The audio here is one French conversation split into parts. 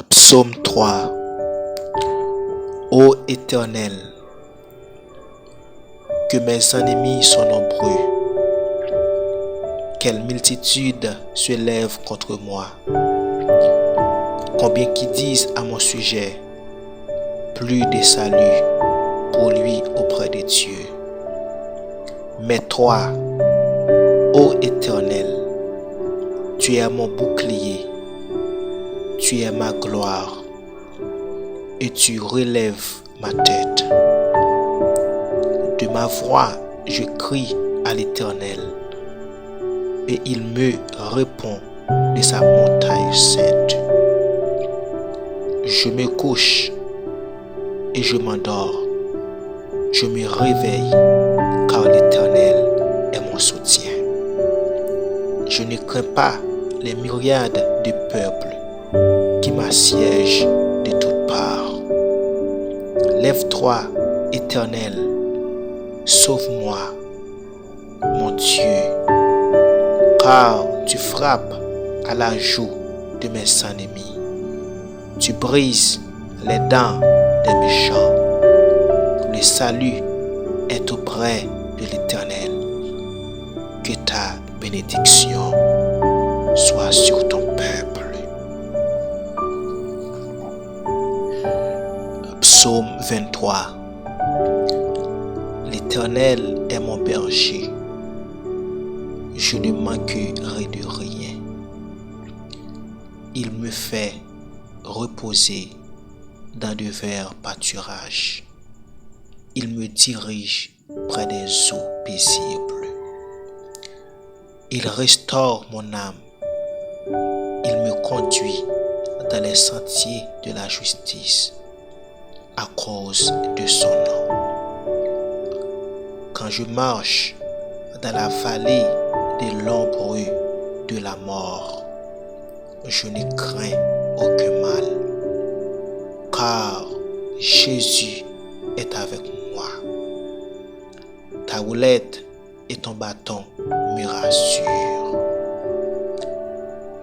Psaume 3. Ô Éternel, que mes ennemis sont nombreux, quelle multitude se lève contre moi. Combien qui disent à mon sujet, plus de salut pour lui auprès de Dieu. Mais toi, ô Éternel, tu es mon bouclier, tu es ma gloire, et tu relèves ma tête. De ma voix, je crie à l'Éternel, et il me répond de sa montagne sainte. Je me couche et je m'endors. Je me réveille car l'Éternel est mon soutien. Je ne crains pas les myriades de peuples qui m'assiègent de toutes parts. Lève-toi, Éternel, sauve-moi, mon Dieu, car tu frappes à la joue de mes ennemis. Tu brises les dents des méchants. Le salut est auprès de l'Éternel. Que ta bénédiction soit sur ton peuple. Psaume 23. L'Éternel est mon berger. Je ne manquerai de rien. Il me fait reposer dans de verts pâturages. Il me dirige près des eaux paisibles. Il restaure mon âme. Il me conduit dans les sentiers de la justice à cause de son nom. Quand je marche dans la vallée de l'ombre de la mort, je ne crains aucun mal, car Jésus est avec moi. Ta houlette et ton bâton me rassurent.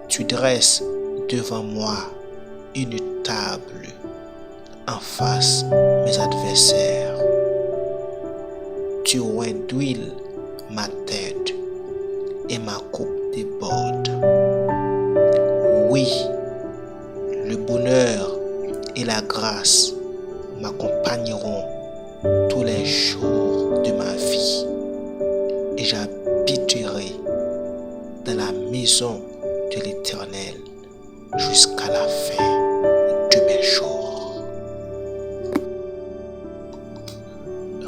Tu dresses devant moi une table en face mes adversaires. Tu oins d'huile ma tête et ma coupe déborde. Oui, le bonheur et la grâce m'accompagneront tous les jours de ma vie, et j'habiterai dans la maison de l'Éternel jusqu'à la fin de mes jours.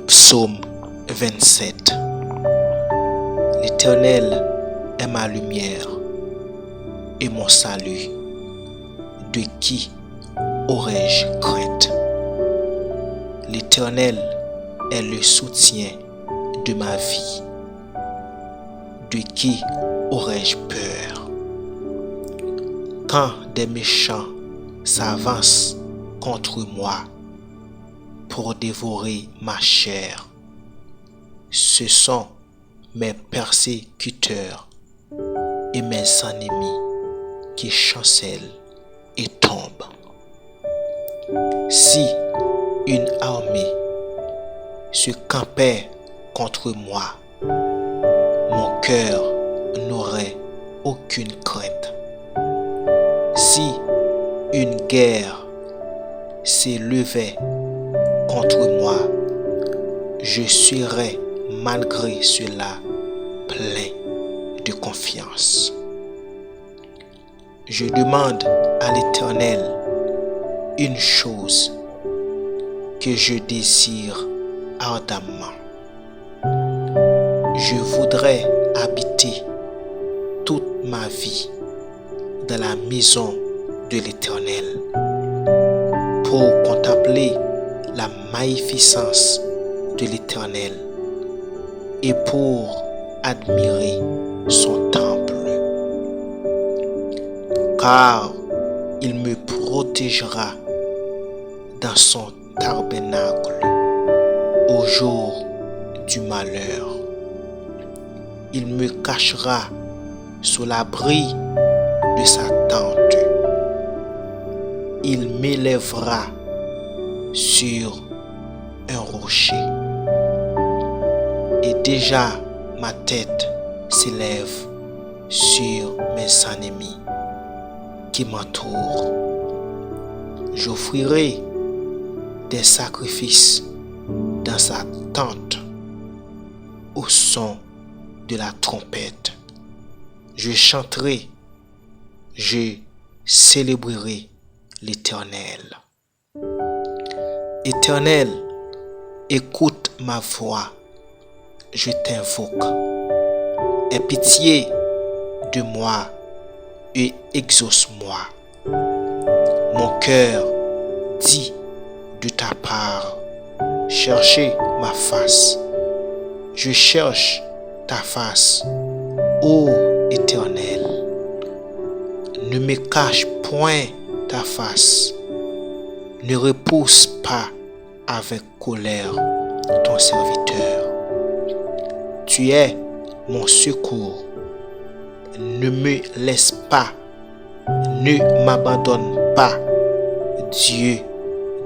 Psaume 27. L'Éternel est ma lumière et mon salut. De qui aurais-je crainte? L'Éternel est le soutien de ma vie. De qui aurais-je peur? Quand des méchants s'avancent contre moi pour dévorer ma chair, ce sont mes persécuteurs et mes ennemis qui chancellent et tombent. Si une armée se campait contre moi, mon cœur n'aurait aucune crainte. Si une guerre s'élevait contre moi, je serais malgré cela plein de confiance. Je demande à l'Éternel une chose que je désire ardemment. Je voudrais habiter toute ma vie dans la maison de l'Éternel pour contempler la magnificence de l'Éternel et pour admirer son temple. Car il me protégera dans son tabernacle au jour du malheur. Il me cachera sous l'abri de sa tente. il m'élèvera sur un rocher. Et déjà ma tête s'élève sur mes ennemis qui m'entourent. J'offrirai des sacrifices dans sa tente au son de la trompette. Je chanterai, je célébrerai l'Éternel. Éternel, écoute ma voix, je t'invoque. Aie pitié de moi et exauce-moi. Mon cœur dit de ta part, cherchez ma face. Je cherche ta face, ô Éternel. Ne me cache point ta face. Ne repousse pas avec colère ton serviteur. Tu es mon secours. Ne me laisse pas, ne m'abandonne pas, Dieu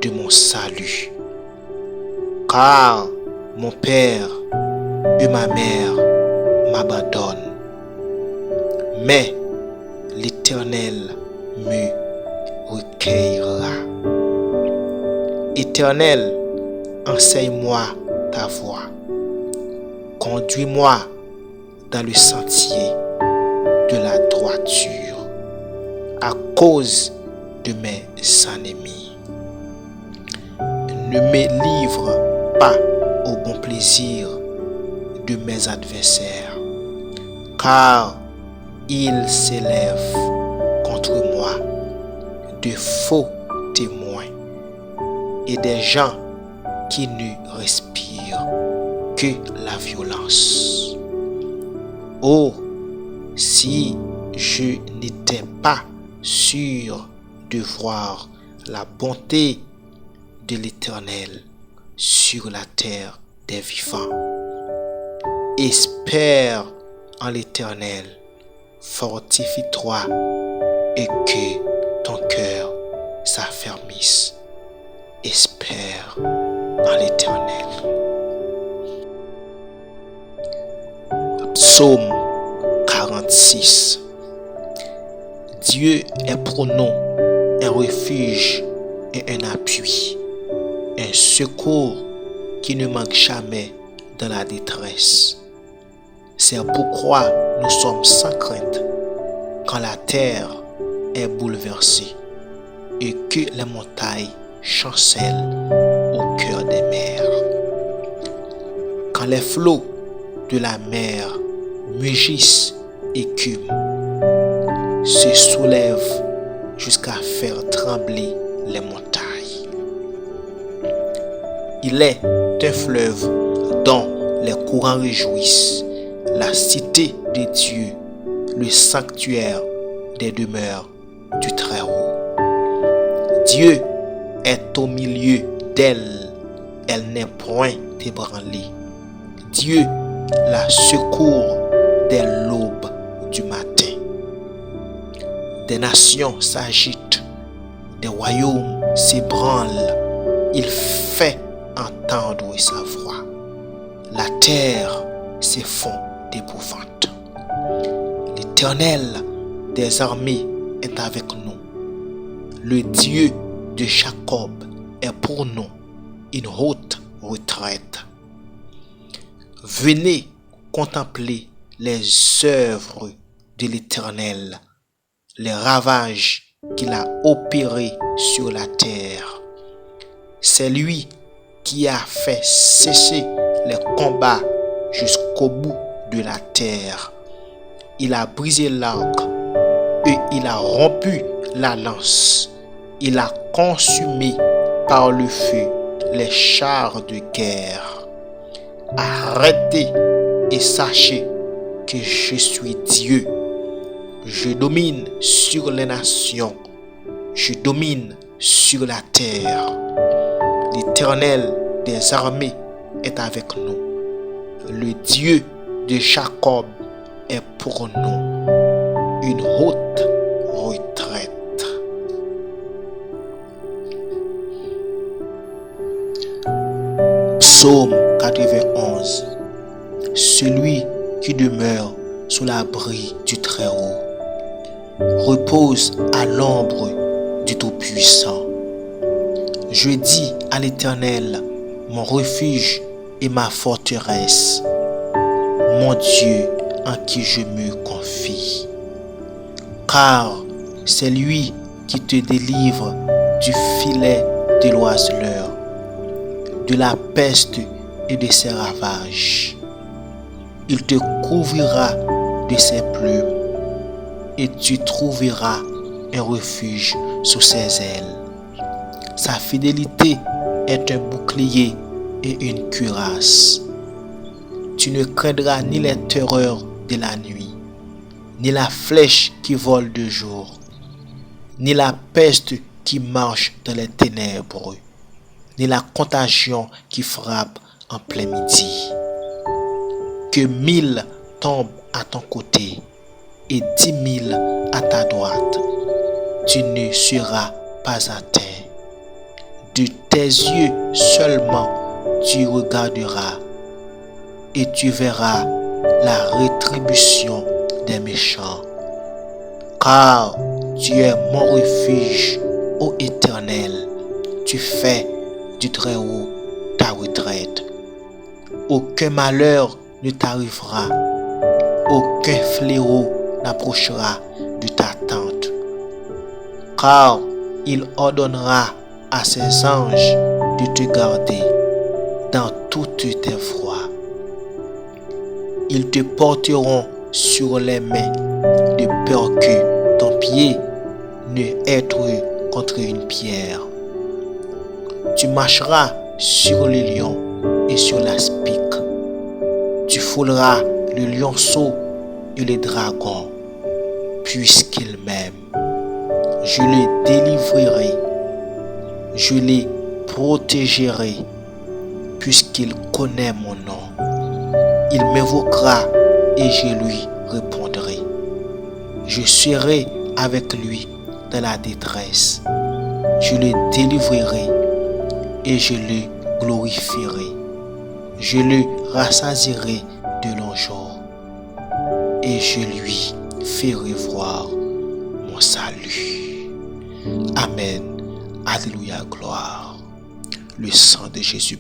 de mon salut. Car mon père et ma mère m'abandonnent. Mais l'Éternel me recueillera. Éternel, enseigne-moi ta voie. Conduis-moi dans le sentier de la droiture à cause de mes ennemis. Ne me livre pas au bon plaisir de mes adversaires, car ils s'élèvent contre moi de faux témoins et des gens qui ne respirent que la violence. Oh, si je n'étais pas sûr de voir la bonté de l'Éternel sur la terre des vivants. Espère en l'Éternel, fortifie-toi et que ton cœur s'affermisse. Espère en l'Éternel. Psaume 46. Dieu est pour nous un refuge et un appui, un secours qui ne manque jamais dans la détresse. C'est pourquoi nous sommes sans crainte quand la terre est bouleversée et que les montagnes chancellent au cœur des mers. Quand les flots de la mer mugissent et écument, se soulèvent jusqu'à faire trembler les montagnes. Il est un fleuve dont les courants réjouissent, la cité de Dieu, le sanctuaire des demeures du Très-Haut. Dieu est au milieu d'elle, elle n'est point ébranlée. Dieu la secourt dès l'aube du matin. Des nations s'agitent, des royaumes s'ébranlent, il fait entendre sa voix. La terre s'effondre d'épouvante. L'Éternel des armées est avec nous. Le Dieu de Jacob est pour nous une haute retraite. Venez contempler les œuvres de l'Éternel, les ravages qu'il a opérés sur la terre. C'est lui qui a fait cesser les combats jusqu'au bout de la terre. Il a brisé l'arc et il a rompu la lance. Il a consumé par le feu les chars de guerre. Arrêtez et sachez que je suis Dieu. Je domine sur les nations. Je domine sur la terre. L'Éternel des armées est avec nous. Le Dieu de Jacob est pour nous une haute retraite. Psaume 91. Celui qui demeure sous l'abri du Très-Haut repose à l'ombre du Tout-Puissant. Je dis à l'Éternel, mon refuge et ma forteresse, mon Dieu en qui je me confie. Car c'est lui qui te délivre du filet de l'oiseleur, de la peste et de ses ravages. Il te couvrira de ses plumes et tu trouveras un refuge sous ses ailes. Sa fidélité est un bouclier et une cuirasse. Tu ne craindras ni les terreurs de la nuit, ni la flèche qui vole de jour, ni la peste qui marche dans les ténèbres, ni la contagion qui frappe en plein midi. Que 1000 tombent à ton côté et 10 000 à ta droite, tu ne seras pas atteint. De tes yeux seulement tu regarderas et tu verras la rétribution des méchants. Car tu es mon refuge, ô Éternel, tu fais du Très-Haut ta retraite. Aucun malheur ne t'arrivera, aucun fléau n'approchera de ta tente. Car il ordonnera à ses anges de te garder dans toutes tes voies. Ils te porteront sur les mains de peur que ton pied ne heurte contre une pierre. Tu marcheras sur le lion et sur l'aspic. Tu fouleras le lionceau et le dragon, puisqu'il m'aime. Je le délivrerai, je le protégerai, puisqu'il connaît mon nom. Il m'évoquera et je lui répondrai. Je serai avec lui dans la détresse. Je le délivrerai et je le glorifierai. Je le rassasierai de longs jours et je lui ferai voir mon salut. Amen. Alléluia, gloire. Le sang de Jésus.